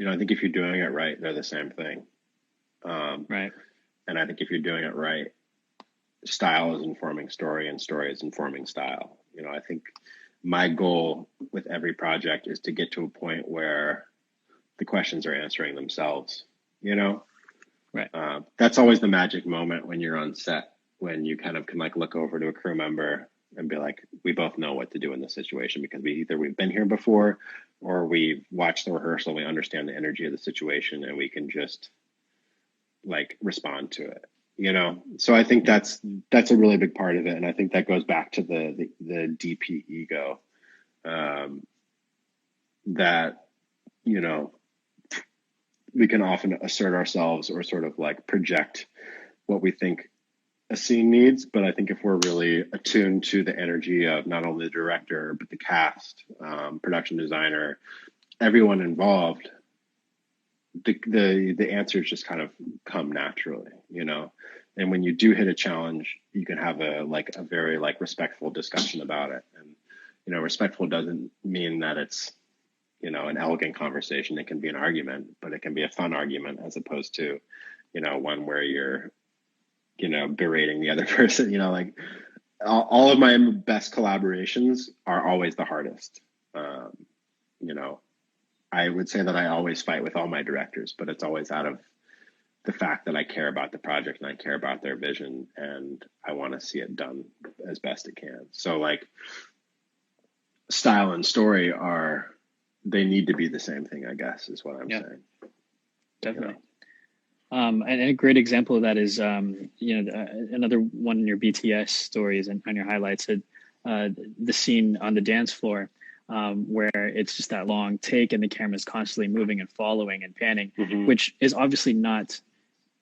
I think if you're doing it right, they're the same thing. Right. And I think if you're doing it right, style is informing story and story is informing style. I think my goal with every project is to get to a point where the questions are answering themselves, Right. That's always the magic moment when you're on set, when you kind of can like look over to a crew member and be like, we both know what to do in this situation because we've been here before or we've watched the rehearsal, we understand the energy of the situation and we can just like respond to it. So I think that's a really big part of it, and I think that goes back to the DP ego, that we can often assert ourselves or sort of like project what we think a scene needs. But I think if we're really attuned to the energy of not only the director but the cast, production designer, everyone involved, the answers just kind of come naturally, and when you do hit a challenge, you can have a very like respectful discussion about it. And respectful doesn't mean that it's an elegant conversation. It can be an argument, but it can be a fun argument as opposed to one where you're berating the other person. Like all of my best collaborations are always the hardest. I would say that I always fight with all my directors, but it's always out of the fact that I care about the project and I care about their vision and I want to see it done as best it can. So like style and story they need to be the same thing, I guess, is what I'm saying. Definitely. And a great example of that is, another one in your BTS stories and on your highlights, the scene on the dance floor, where it's just that long take and the camera is constantly moving and following and panning, which is obviously not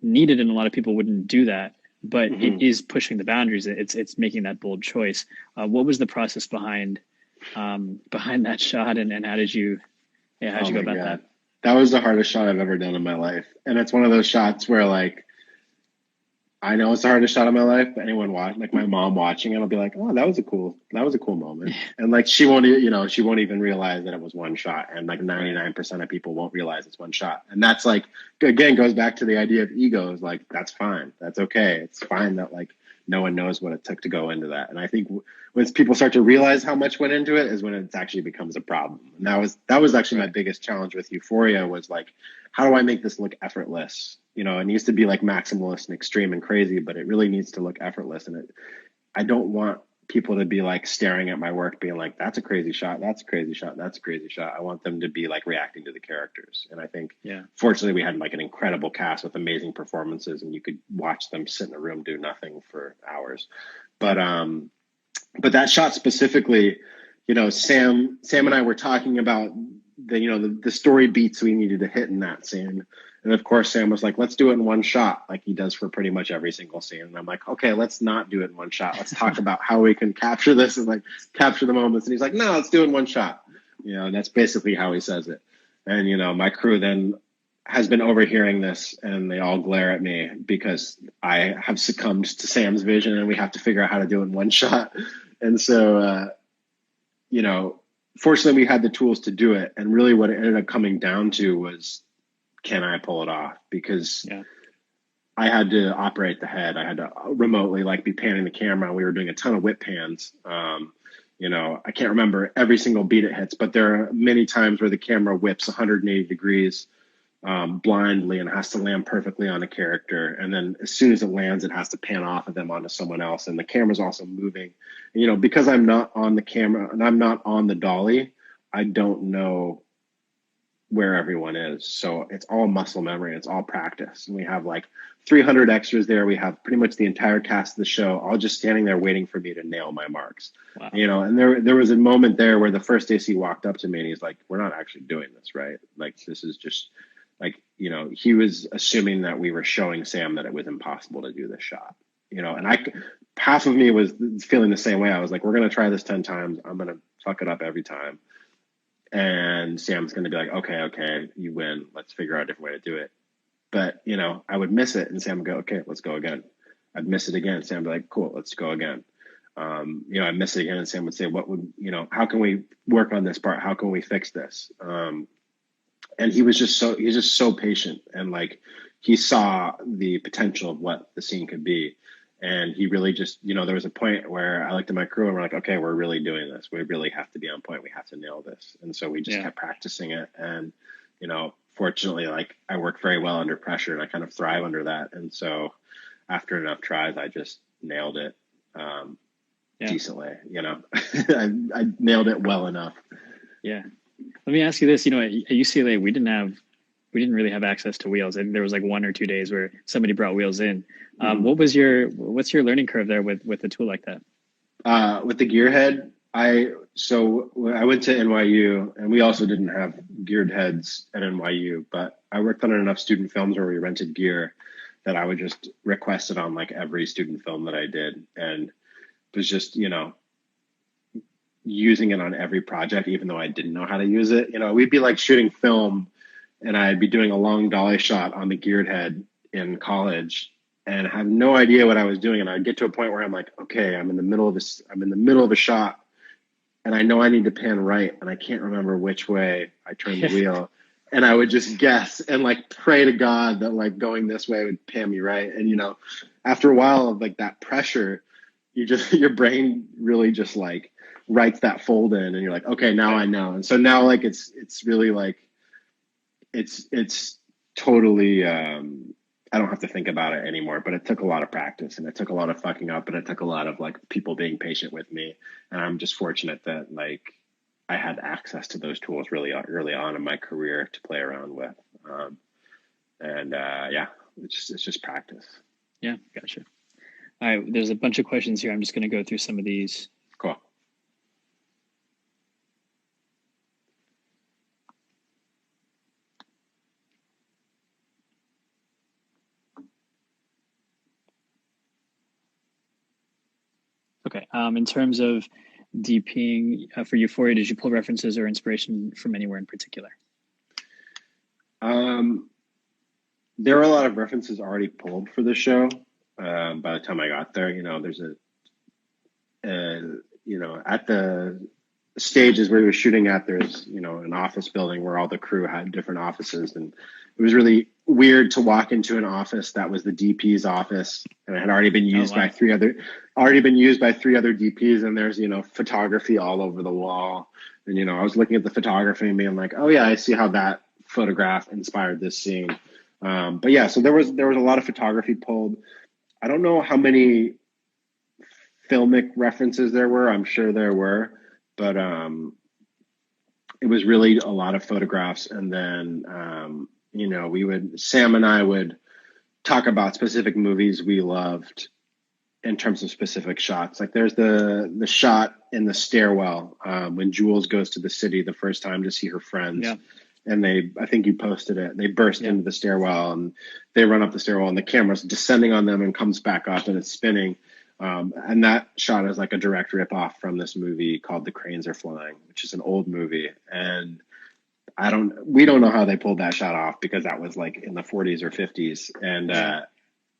needed, and a lot of people wouldn't do that, but it is pushing the boundaries. It's making that bold choice. What was the process behind that shot, and how did you go about that? That was the hardest shot I've ever done in my life, and it's one of those shots where like I know it's the hardest shot of my life, but anyone like my mom watching it will be like, oh, that was a cool moment. And like, she won't even realize that it was one shot. And like 99% of people won't realize it's one shot. And that's like, again, goes back to the idea of egos. Like, that's fine. That's okay. It's fine that like no one knows what it took to go into that. And I think once people start to realize how much went into it is when it actually becomes a problem. And that was actually my biggest challenge with Euphoria, was like, how do I make this look effortless? It needs to be like maximalist and extreme and crazy, but it really needs to look effortless. And I don't want people to be like staring at my work being like, that's a crazy shot, that's a crazy shot, that's a crazy shot. I want them to be like reacting to the characters. And I think, fortunately, we had like an incredible cast with amazing performances, and you could watch them sit in a room do nothing for hours. But that shot specifically, Sam and I were talking about the story beats we needed to hit in that scene. And of course, Sam was like, let's do it in one shot, like he does for pretty much every single scene. And I'm like, okay, let's not do it in one shot. Let's talk about how we can capture this and like capture the moments. And he's like, no, let's do it in one shot. And that's basically how he says it. And, my crew then has been overhearing this, and they all glare at me because I have succumbed to Sam's vision and we have to figure out how to do it in one shot. And so, fortunately we had the tools to do it. And really what it ended up coming down to was, can I pull it off? Because I had to operate the head. I had to remotely like be panning the camera. We were doing a ton of whip pans. I can't remember every single beat it hits, but there are many times where the camera whips 180 degrees blindly and has to land perfectly on a character. And then as soon as it lands, it has to pan off of them onto someone else. And the camera's also moving. And, because I'm not on the camera and I'm not on the dolly, I don't know where everyone is. So it's all muscle memory. It's all practice. And we have like 300 extras there. We have pretty much the entire cast of the show all just standing there waiting for me to nail my marks. Wow. And there was a moment there where the first AC walked up to me and he's like, we're not actually doing this, right? Like, this is just like, he was assuming that we were showing Sam that it was impossible to do this shot, and half of me was feeling the same way. I was like, we're going to try this 10 times. I'm going to fuck it up every time. And Sam's going to be like, okay, you win. Let's figure out a different way to do it. But, I would miss it and Sam would go, okay, let's go again. I'd miss it again. Sam would be like, cool, let's go again. I'd miss it again and Sam would say, how can we work on this part? How can we fix this? and he's just so patient, and like he saw the potential of what the scene could be. And he really just, there was a point where I looked at my crew and we're like, okay, we're really doing this. We really have to be on point. We have to nail this. And so we just kept practicing it. And, fortunately, like I work very well under pressure and I kind of thrive under that. And so after enough tries, I just nailed it decently, I nailed it well enough. Yeah. Let me ask you this, at UCLA, we didn't really have access to wheels. I think there was like 1 or 2 days where somebody brought wheels in. What's your learning curve there with a tool like that? With the gearhead, I went to NYU, and we also didn't have geared heads at NYU, but I worked on enough student films where we rented gear that I would just request it on like every student film that I did, and was just, using it on every project, even though I didn't know how to use it. We'd be like shooting film and I'd be doing a long dolly shot on the geared head in college and have no idea what I was doing. And I'd get to a point where I'm like, okay, I'm in the middle of a shot and I know I need to pan right. And I can't remember which way I turned the wheel. And I would just guess and like pray to God that like going this way would pan me right. And, after a while of like that pressure, your brain really just like writes that fold in and you're like, okay, now I know. And so now like, it's really like, it's totally, I don't have to think about it anymore, but it took a lot of practice and it took a lot of fucking up and it took a lot of like people being patient with me. And I'm just fortunate that like I had access to those tools really early on in my career to play around with. It's just practice. Yeah. Gotcha. All right. There's a bunch of questions here. I'm just going to go through some of these. Cool. Okay. In terms of DPing for Euphoria, did you pull references or inspiration from anywhere in particular? There were a lot of references already pulled for the show. By the time I got there, there's at the stages where we were shooting at, there's, an office building where all the crew had different offices. And it was really weird to walk into an office that was the DP's office and it had already been used by three other DPs. And there's, photography all over the wall. And, I was looking at the photography and being like, oh yeah, I see how that photograph inspired this scene. But yeah, so there was a lot of photography pulled. I don't know how many filmic references there were. I'm sure there were, but it was really a lot of photographs. And then, Sam and I would talk about specific movies we loved in terms of specific shots. Like there's the shot in the stairwell when Jules goes to the city the first time to see her friends. Yeah. And I think you posted it, they burst into the stairwell and they run up the stairwell and the camera's descending on them and comes back up and it's spinning. And that shot is like a direct ripoff from this movie called The Cranes Are Flying, which is an old movie. And we don't know how they pulled that shot off because that was like in the 40s or 50s. And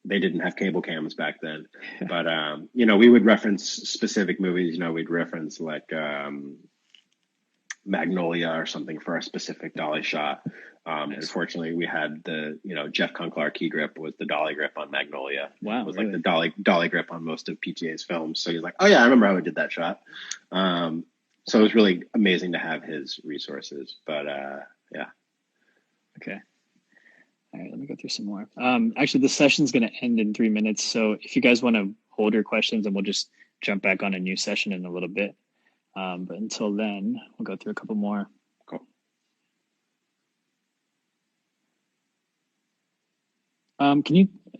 they didn't have cable cams back then. But, we would reference specific movies. We'd reference like Magnolia or something for a specific dolly shot. Unfortunately, we had the, Jeff Kunkel key grip was the dolly grip on Magnolia. Wow. It was like the dolly grip on most of PTA's films. So he's like, oh yeah, I remember how we did that shot. So it was really amazing to have his resources, but yeah. Okay. All right, let me go through some more. Actually, the session's going to end in 3 minutes. So if you guys want to hold your questions and we'll just jump back on a new session in a little bit. But until then, we'll go through a couple more. Cool.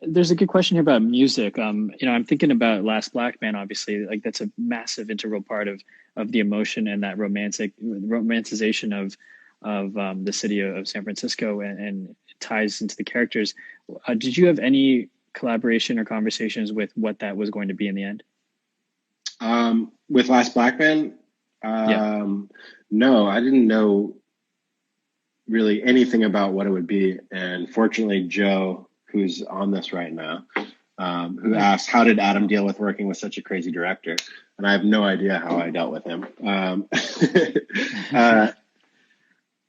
There's a good question here about music. I'm thinking about Last Black Man, obviously, like that's a massive integral part of the emotion and that romanticization of the city of San Francisco and it ties into the characters. Did you have any collaboration or conversations with what that was going to be in the end? With Last Black Man? No, I didn't know really anything about what it would be. And fortunately, Joe, who's on this right now, who asked, how did Adam deal with working with such a crazy director? And I have no idea how I dealt with him.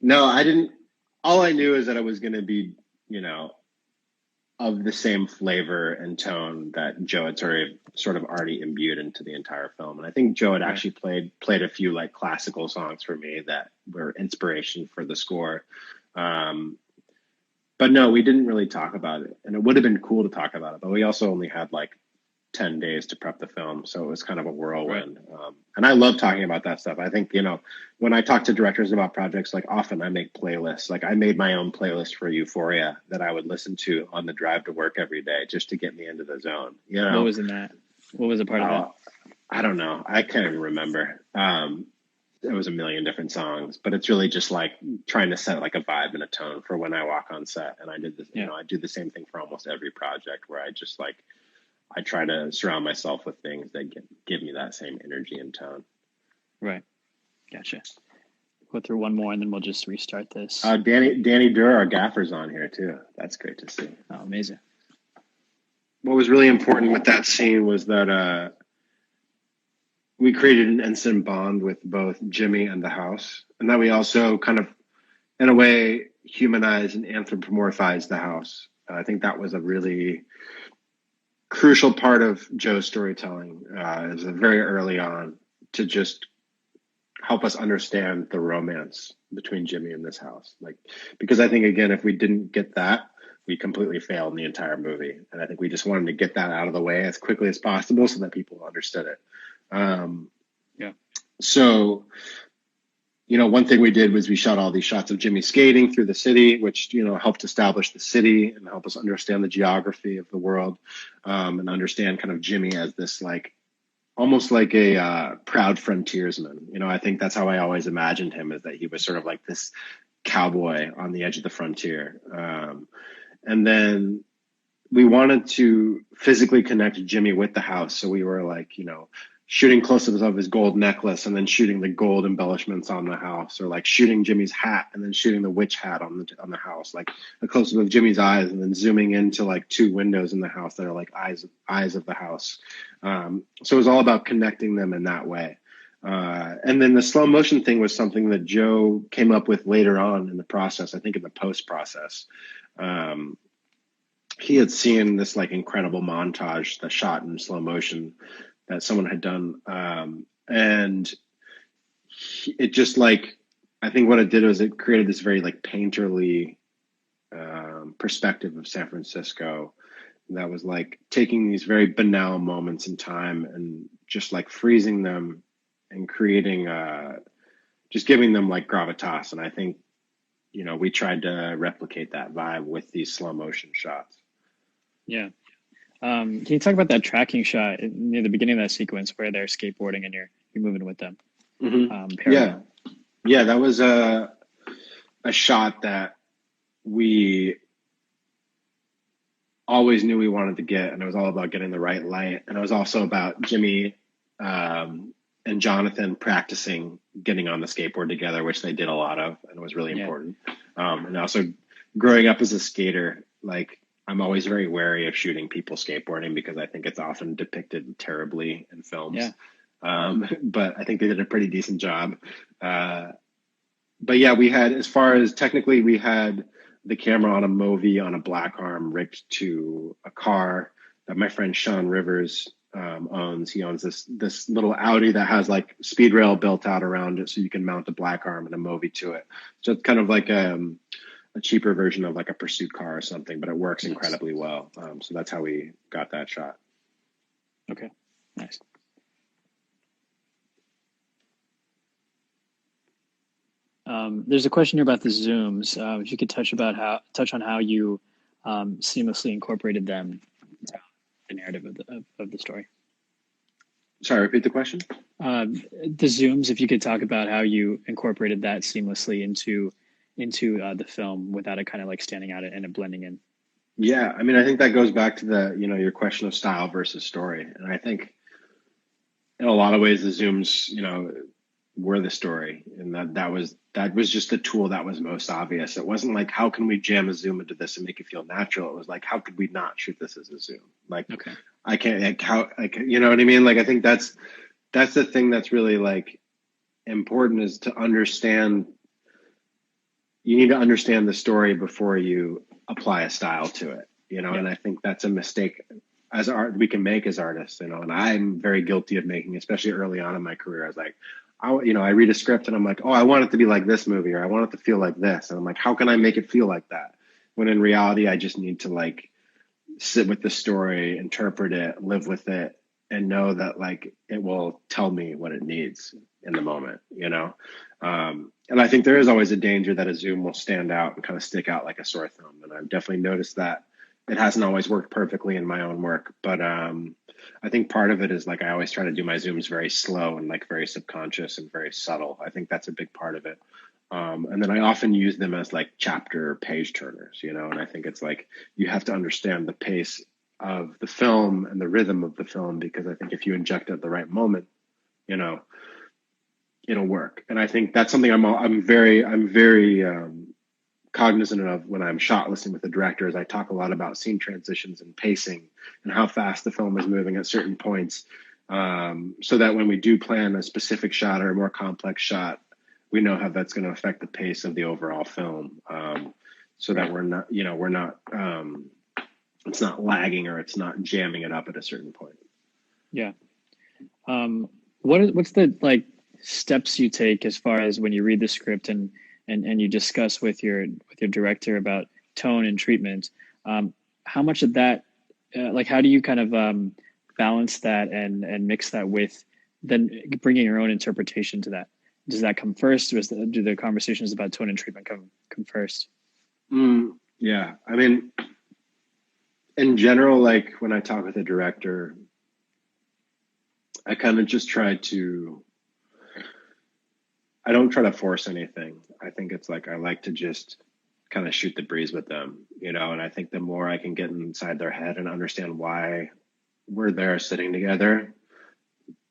No, I didn't. all I knew is that it was going to be, you know, of the same flavor and tone that Joe had sort of already imbued into the entire film. And I think Joe had Right. actually played a few like classical songs for me that were inspiration for the score. Um, but no, we didn't really talk about it, and it would have been cool to talk about it. But we also only had like 10 days to prep the film. So it was kind of a Right. whirlwind. And I love talking about that stuff. I think, you know, when I talk to directors about projects, like often I make playlists. Like I made my own playlist for Euphoria that I would listen to on the drive to work every day just to get me into the zone. You What know, was in that? What was a part of that? uh, I don't know. I can't even remember. It was a million different songs, but it's really just like trying to set like a vibe and a tone for when I walk on set. And I did this, you Yeah. know, I do the same thing for almost every project where I just like I try to surround myself with things that give me that same energy and tone. Right. Gotcha. Go through one more and then we'll just restart this. Danny Durr, our gaffer's on here too. That's great to see. Oh, amazing. What was really important with that scene was that we created an instant bond with both Jimmy and the house, and that we also kind of, in a way, humanized and anthropomorphized the house. I think that was a really crucial part of Joe's storytelling. Is very early on to just help us understand the romance between Jimmy and this house. Like, because I think again, if we didn't get that, we completely failed in the entire movie. And I think we just wanted to get that out of the way as quickly as possible so that people understood it. Yeah. So, you know, one thing we did was we shot all these shots of Jimmy skating through the city, which, you know, helped establish the city and help us understand the geography of the world, and understand kind of Jimmy as this like almost like a proud frontiersman. You know, I think that's how I always imagined him, is that he was sort of like this cowboy on the edge of the frontier. And then we wanted to physically connect Jimmy with the house. So we were like, you know, shooting close-ups of his gold necklace and then shooting the gold embellishments on the house, or like shooting Jimmy's hat and then shooting the witch hat on the house, like a close-up of Jimmy's eyes and then zooming into like two windows in the house that are like eyes of the house. So it was all about connecting them in that way. And then the slow motion thing was something that Joe came up with later on in the process, I think in the post process. He had seen this like incredible montage that shot in slow motion that someone had done, and it just like, I think what it did was it created this very like painterly perspective of San Francisco that was like taking these very banal moments in time and just like freezing them and creating just giving them like gravitas. And I think, you know, we tried to replicate that vibe with these slow motion shots. Yeah. Can you talk about that tracking shot near the beginning of that sequence where they're skateboarding and you're moving with them? Yeah, yeah, that was a shot that we always knew we wanted to get, and it was all about getting the right light, and it was also about Jimmy and Jonathan practicing getting on the skateboard together, which they did a lot of, and it was really important. And also growing up as a skater, like I'm always very wary of shooting people skateboarding because I think it's often depicted terribly in films. Yeah. But I think they did a pretty decent job. But yeah, we had, as far as technically, we had the camera on a Movi on a black arm rigged to a car that my friend Sean Rivers owns. He owns this little Audi that has like speed rail built out around it, so you can mount a black arm and a Movi to it. So it's kind of like a cheaper version of like a pursuit car or something, but it works incredibly well. So that's how we got that shot. Okay, nice. There's a question here about the zooms. If you could touch on how you seamlessly incorporated them into the narrative of the story. Sorry, repeat the question. The zooms. If you could talk about how you incorporated that seamlessly into the film without it kind of like standing out and it blending in. Yeah, I mean, I think that goes back to the, you know, your question of style versus story, and I think in a lot of ways the zooms, you know, were the story, and that was just the tool that was most obvious. It wasn't like, how can we jam a zoom into this and make it feel natural? It was like, how could we not shoot this as a zoom? Like, okay, I can't, like, how, like, you know what I mean? Like, I think that's the thing that's really like important, is to understand you need to understand the story before you apply a style to it, Yeah. and I think that's a mistake as art we can make as artists, and I'm very guilty of making, especially early on in my career. I was like, I read a script and I'm like, oh, I want it to be like this movie, or I want it to feel like this. And I'm like, how can I make it feel like that? When in reality, I just need to like sit with the story, interpret it, live with it, and know that like it will tell me what it needs in the moment. And I think there is always a danger that a zoom will stand out and kind of stick out like a sore thumb. And I've definitely noticed that it hasn't always worked perfectly in my own work. But I think part of it is like I always try to do my zooms very slow and like very subconscious and very subtle. I think that's a big part of it. And then I often use them as like chapter page turners. And I think it's like you have to understand the pace of the film and the rhythm of the film, because I think if you inject it at the right moment, you know, it'll work. And I think that's something I'm very cognizant of when I'm shot listing with the director. Is I talk a lot about scene transitions and pacing and how fast the film is moving at certain points, so that when we do plan a specific shot or a more complex shot, we know how that's going to affect the pace of the overall film, so that we're not it's not lagging or it's not jamming it up at a certain point. Yeah. What's the like steps you take as far as when you read the script and you discuss with your director about tone and treatment? How much of that, like, how do you kind of balance that and mix that with then bringing your own interpretation to that? Does that come first, or do the conversations about tone and treatment come first? Yeah, I mean, in general, like when I talk with a director, I kind of just I don't try to force anything. I think it's like I like to just kind of shoot the breeze with them. And I think the more I can get inside their head and understand why we're there sitting together,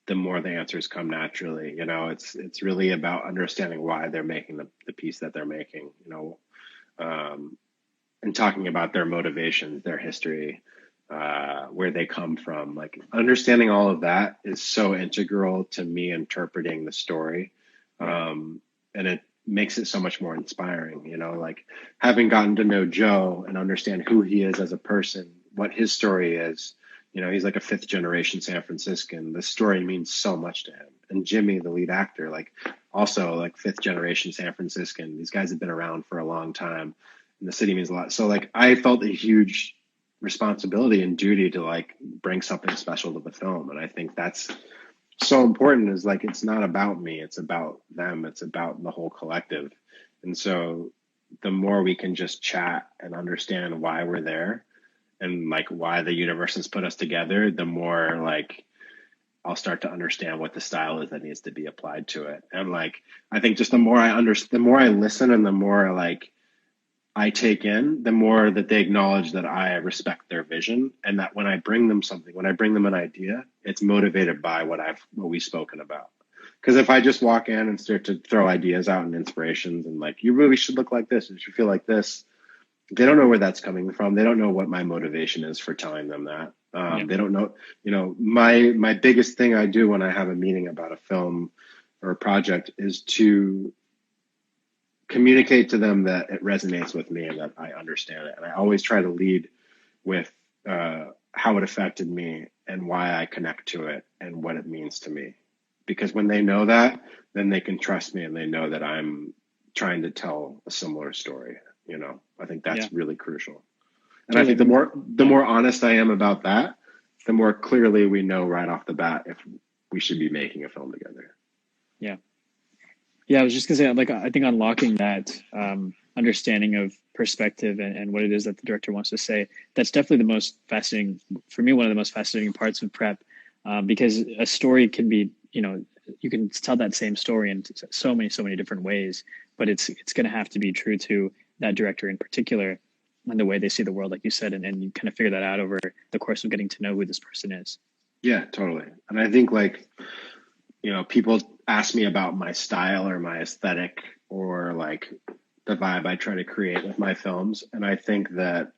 the more the answers come naturally. It's really about understanding why they're making the piece that they're making, um, and talking about their motivations, their history, where they come from. Like understanding all of that is so integral to me interpreting the story. Yeah. And it makes it so much more inspiring, like having gotten to know Joe and understand who he is as a person, what his story is. He's like a fifth generation San Franciscan. The story means so much to him. And Jimmy, the lead actor, like also like fifth generation San Franciscan. These guys have been around for a long time and the city means a lot. So like I felt a huge responsibility and duty to like bring something special to the film. And I think that's so important, is like it's not about me, it's about them, it's about the whole collective. And so the more we can just chat and understand why we're there and like why the universe has put us together, the more like I'll start to understand what the style is that needs to be applied to it. And like I think just the more the more I listen and the more like I take in, the more that they acknowledge that I respect their vision, and that when I bring them something, when I bring them an idea, it's motivated by what we've spoken about. Because if I just walk in and start to throw ideas out and inspirations and like, you really should look like this, you should feel like this, they don't know where that's coming from. They don't know what my motivation is for telling them that. Yeah. They don't know, my biggest thing I do when I have a meeting about a film or a project is to communicate to them that it resonates with me and that I understand it. And I always try to lead with how it affected me and why I connect to it and what it means to me. Because when they know that, then they can trust me and they know that I'm trying to tell a similar story. I think that's really crucial. And I think the more honest I am about that, the more clearly we know right off the bat if we should be making a film together. Yeah. Yeah, I was just gonna say, like, I think unlocking that understanding of perspective and what it is that the director wants to say, that's definitely the most fascinating, for me, one of the most fascinating parts of prep, because a story can be, you can tell that same story in so many different ways, but it's going to have to be true to that director in particular and the way they see the world, like you said, and you kind of figure that out over the course of getting to know who this person is. Yeah, totally. And I think like, people ask me about my style or my aesthetic or like the vibe I try to create with my films. And I think that,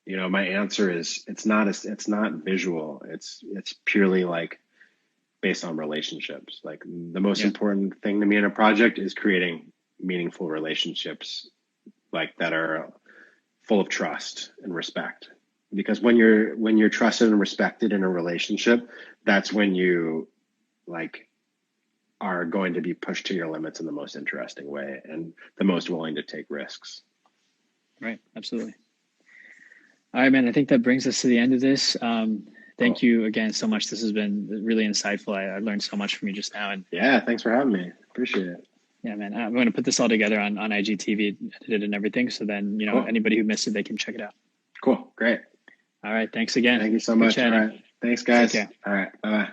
my answer is it's not visual. It's purely like based on relationships. Like the most important thing to me in a project is creating meaningful relationships like that are full of trust and respect. Because when you're trusted and respected in a relationship, that's when you like are going to be pushed to your limits in the most interesting way and the most willing to take risks. Right. Absolutely. All right, man. I think that brings us to the end of this. Thank you again so much. This has been really insightful. I learned so much from you just now. And yeah, thanks for having me. Appreciate it. Yeah, man. I'm going to put this all together on IGTV, edited and everything. So then, Cool. Anybody who missed it, they can check it out. Cool. Great. All right. Thanks again. Thank you so much. All right. Thanks, guys. All right. Bye-bye.